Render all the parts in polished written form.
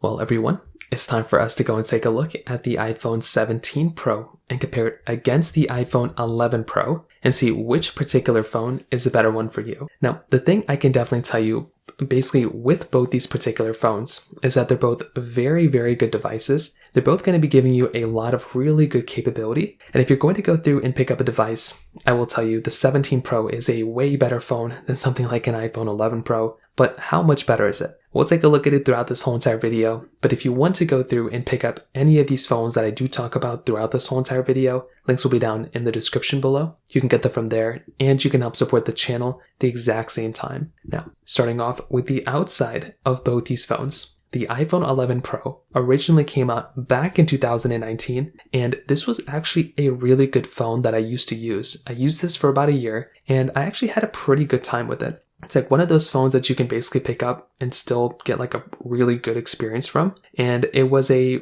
Well, everyone, it's time for us to go and take a look at the iPhone 17 Pro and compare it against the iPhone 11 Pro and see which particular phone is the better one for you. Now, the thing I can definitely tell you basically with both these particular phones is that they're both very, very good devices. They're both going to be giving you a lot of really good capability. And if you're going to go through and pick up a device, I will tell you the 17 Pro is a way better phone than something like an iPhone 11 Pro. But how much better is it? We'll take a look at it throughout this whole entire video, but if you want to go through and pick up any of these phones that I do talk about throughout this whole entire video, links will be down in the description below. You can get them from there, and you can help support the channel the exact same time. Now, starting off with the outside of both these phones, the iPhone 11 Pro originally came out back in 2019, and this was actually a really good phone that I used to use. I used this for about a year, and I actually had a pretty good time with it. It's like one of those phones that you can basically pick up and still get like a really good experience from. And it was a,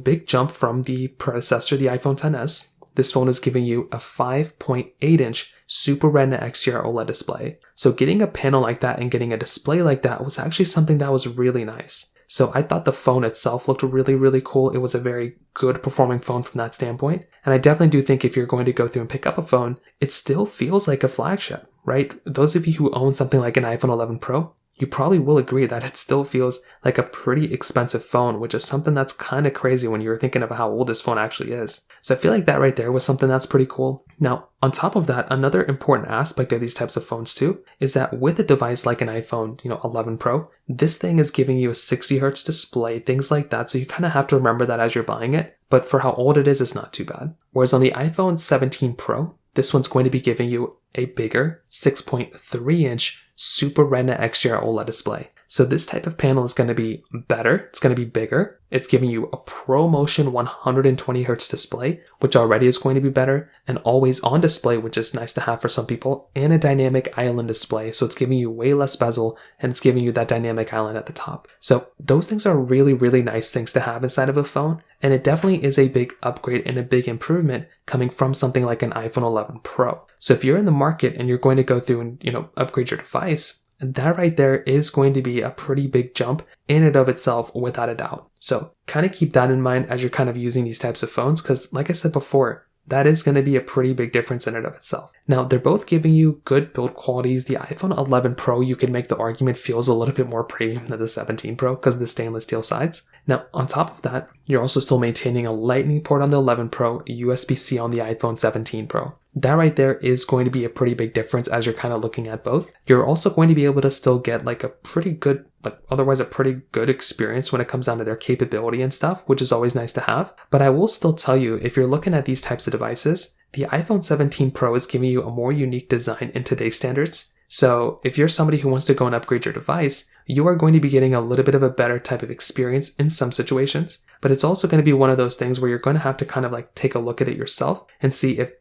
big jump from the predecessor, the iPhone XS. This phone is giving you a 5.8-inch Super Retina XDR OLED display. So getting a panel like that and getting a display like that was actually something that was really nice. So I thought the phone itself looked really, really cool. It was a very good performing phone from that standpoint. And I definitely do think if you're going to go through and pick up a phone, it still feels like a flagship, right? Those of you who own something like an iPhone 11 Pro, you probably will agree that it still feels like a pretty expensive phone, which is something that's kind of crazy when you're thinking of how old this phone actually is. So I feel like that right there was something that's pretty cool. Now, on top of that, another important aspect of these types of phones too, is that with a device like an iPhone, 11 Pro, this thing is giving you a 60 Hz display, things like that. So you kind of have to remember that as you're buying it. But for how old it is, it's not too bad. Whereas on the iPhone 17 Pro, this one's going to be giving you a bigger 6.3-inch Super Retina XDR OLED display. So this type of panel is going to be better. It's going to be bigger. It's giving you a ProMotion 120 Hz display, which already is going to be better, an always on display, which is nice to have for some people, and a dynamic island display. So it's giving you way less bezel, and it's giving you that dynamic island at the top. So those things are really, really nice things to have inside of a phone. And it definitely is a big upgrade and a big improvement coming from something like an iPhone 11 Pro. So if you're in the market and you're going to go through and, upgrade your device, that right there is going to be a pretty big jump in and of itself without a doubt. So kind of keep that in mind as you're kind of using these types of phones, because like I said before, that is going to be a pretty big difference in and of itself. Now, they're both giving you good build qualities. The iPhone 11 Pro, you can make the argument, feels a little bit more premium than the 17 Pro because of the stainless steel sides. Now, on top of that, you're also still maintaining a Lightning port on the 11 Pro, USB-C on the iPhone 17 Pro. That right there is going to be a pretty big difference as you're kind of looking at both. You're also going to be able to still get like a pretty good, otherwise a pretty good experience when it comes down to their capability and stuff, which is always nice to have. But I will still tell you, if you're looking at these types of devices, the iPhone 17 Pro is giving you a more unique design in today's standards. So if you're somebody who wants to go and upgrade your device, you are going to be getting a little bit of a better type of experience in some situations, but it's also going to be one of those things where you're going to have to kind of like take a look at it yourself and see if,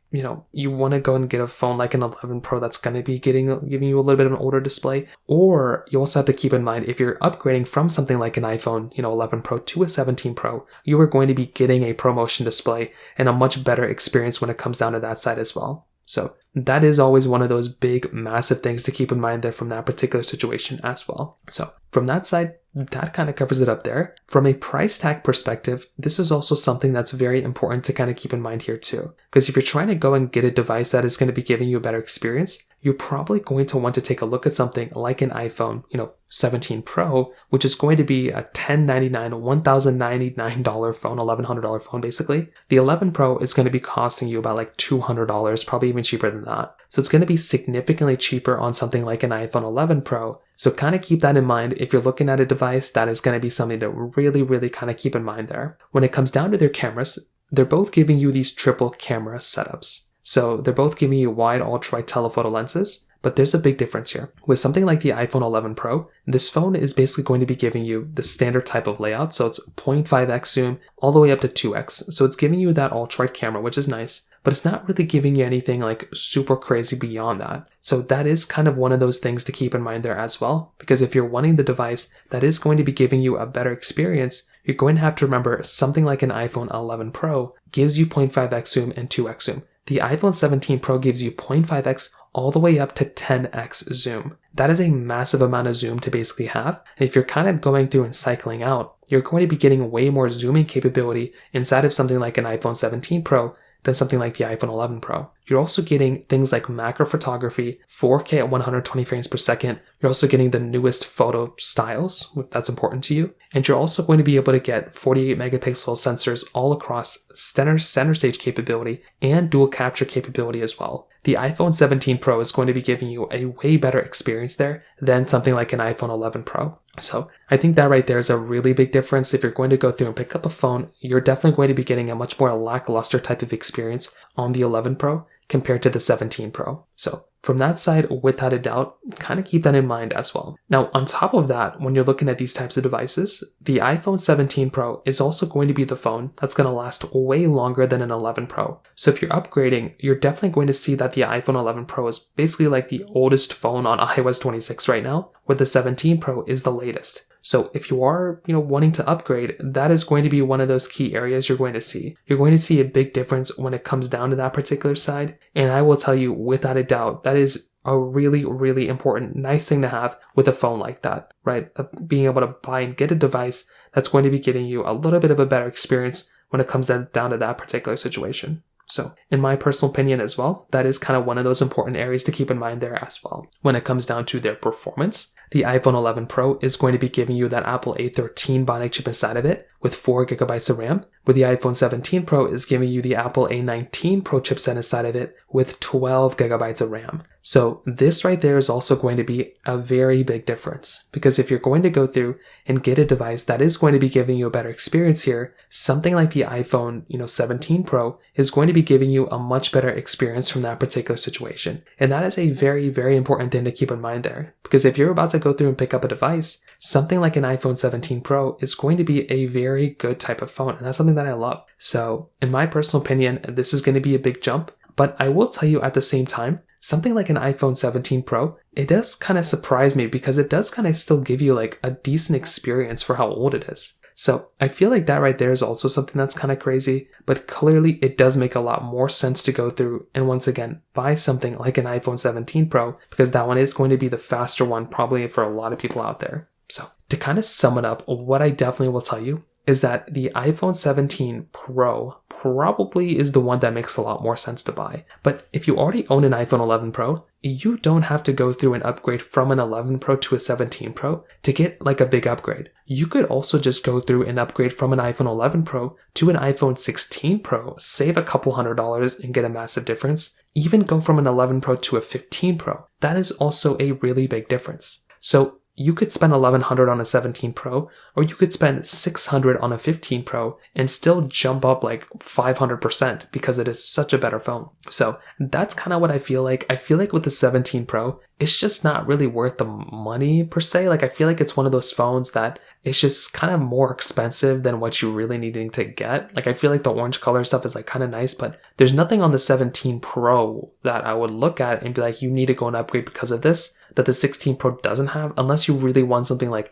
you want to go and get a phone like an 11 Pro that's going to be giving you a little bit of an older display, or you also have to keep in mind if you're upgrading from something like an iPhone, 11 Pro to a 17 Pro, you are going to be getting a ProMotion display and a much better experience when it comes down to that side as well. So that is always one of those big, massive things to keep in mind there from that particular situation as well. So from that side, that kind of covers it up there. From a price tag perspective, this is also something that's very important to kind of keep in mind here too. Because if you're trying to go and get a device that is going to be giving you a better experience, you're probably going to want to take a look at something like an iPhone, 17 Pro, which is going to be a $1,099, $1,099 phone, $1,100 phone basically. The 11 Pro is going to be costing you about like $200, probably even cheaper than that. So it's going to be significantly cheaper on something like an iPhone 11 Pro. So kind of keep that in mind. If you're looking at a device, that is going to be something to really, really kind of keep in mind there. When it comes down to their cameras, they're both giving you these triple camera setups. So they're both giving you wide ultra-wide telephoto lenses, but there's a big difference here. With something like the iPhone 11 Pro, this phone is basically going to be giving you the standard type of layout. So it's 0.5x zoom all the way up to 2x. So it's giving you that ultra-wide camera, which is nice, but it's not really giving you anything like super crazy beyond that. So that is kind of one of those things to keep in mind there as well, because if you're wanting the device that is going to be giving you a better experience, you're going to have to remember something like an iPhone 11 Pro gives you 0.5x zoom and 2x zoom. the iPhone 17 Pro gives you 0.5x all the way up to 10x zoom. That is a massive amount of zoom to basically have. And if you're kind of going through and cycling out, you're going to be getting way more zooming capability inside of something like an iPhone 17 Pro than something like the iPhone 11 Pro. You're also getting things like macro photography, 4K at 120 frames per second. You're also getting the newest photo styles, if that's important to you. And you're also going to be able to get 48 megapixel sensors all across center stage capability and dual capture capability as well. The iPhone 17 Pro is going to be giving you a way better experience there than something like an iPhone 11 Pro. So I think that right there is a really big difference. If you're going to go through and pick up a phone, you're definitely going to be getting a much more lackluster type of experience on the 11 Pro compared to the 17 Pro. So from that side, without a doubt, kind of keep that in mind as well. Now, on top of that, when you're looking at these types of devices, the iPhone 17 Pro is also going to be the phone that's going to last way longer than an 11 Pro. So if you're upgrading, you're definitely going to see that the iPhone 11 Pro is basically like the oldest phone on iOS 26 right now, where the 17 Pro is the latest. So if you are, wanting to upgrade, that is going to be one of those key areas you're going to see. You're going to see a big difference when it comes down to that particular side. And I will tell you without a doubt, that is a really, really important, nice thing to have with a phone like that, right? Being able to buy and get a device that's going to be getting you a little bit of a better experience when it comes down to that particular situation. So in my personal opinion as well, that is kind of one of those important areas to keep in mind there as well. When it comes down to their performance, the iPhone 11 Pro is going to be giving you that Apple A13 Bionic chip inside of it with 4 gigabytes of RAM, where the iPhone 17 Pro is giving you the Apple A19 Pro chipset inside of it with 12 gigabytes of RAM. So this right there is also going to be a very big difference, because if you're going to go through and get a device that is going to be giving you a better experience here, something like the iPhone 17 Pro is going to be giving you a much better experience from that particular situation. And that is a very, very important thing to keep in mind there, because if you're about to go through and pick up a device, something like an iPhone 17 Pro is going to be a very good type of phone, and that's something that I love. So in my personal opinion, this is going to be a big jump, but I will tell you at the same time, something like an iPhone 17 Pro, it does kind of surprise me because it does kind of still give you like a decent experience for how old it is. So I feel like that right there is also something that's kind of crazy, but clearly it does make a lot more sense to go through and once again buy something like an iPhone 17 Pro, because that one is going to be the faster one probably for a lot of people out there. So to kind of sum it up, what I definitely will tell you is that the iPhone 17 Pro probably is the one that makes a lot more sense to buy. But if you already own an iPhone 11 Pro, you don't have to go through and upgrade from an 11 Pro to a 17 Pro to get like a big upgrade. You could also just go through and upgrade from an iPhone 11 Pro to an iPhone 16 Pro, save a couple $100 and get a massive difference. Even go from an 11 Pro to a 15 Pro. That is also a really big difference. So you could spend $1,100 on a 17 Pro, or you could spend $600 on a 15 Pro and still jump up like 500% because it is such a better phone. So that's kind of what I feel like. I feel like with the 17 Pro, it's just not really worth the money per se. Like I feel like it's one of those phones that it's just kind of more expensive than what you really needing to get. Like I feel like the orange color stuff is like kind of nice, but there's nothing on the 17 Pro that I would look at and be like, you need to go and upgrade because of this, that the 16 Pro doesn't have, unless you really want something like,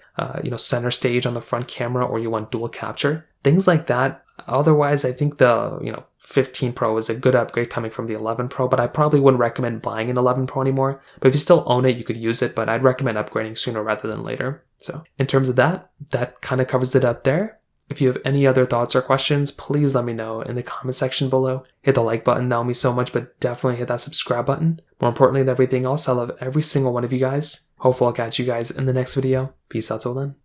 center stage on the front camera, or you want dual capture, things like that. Otherwise, I think the 15 Pro is a good upgrade coming from the 11 Pro, but I probably wouldn't recommend buying an 11 Pro anymore. But if you still own it, you could use it, but I'd recommend upgrading sooner rather than later. So in terms of that kind of covers it up there. If you have any other thoughts or questions, please let me know in the comment section below. Hit the like button, that will mean so much, but definitely hit that subscribe button. More importantly than everything else, I love every single one of you guys. Hopefully I'll catch you guys in the next video. Peace out till then.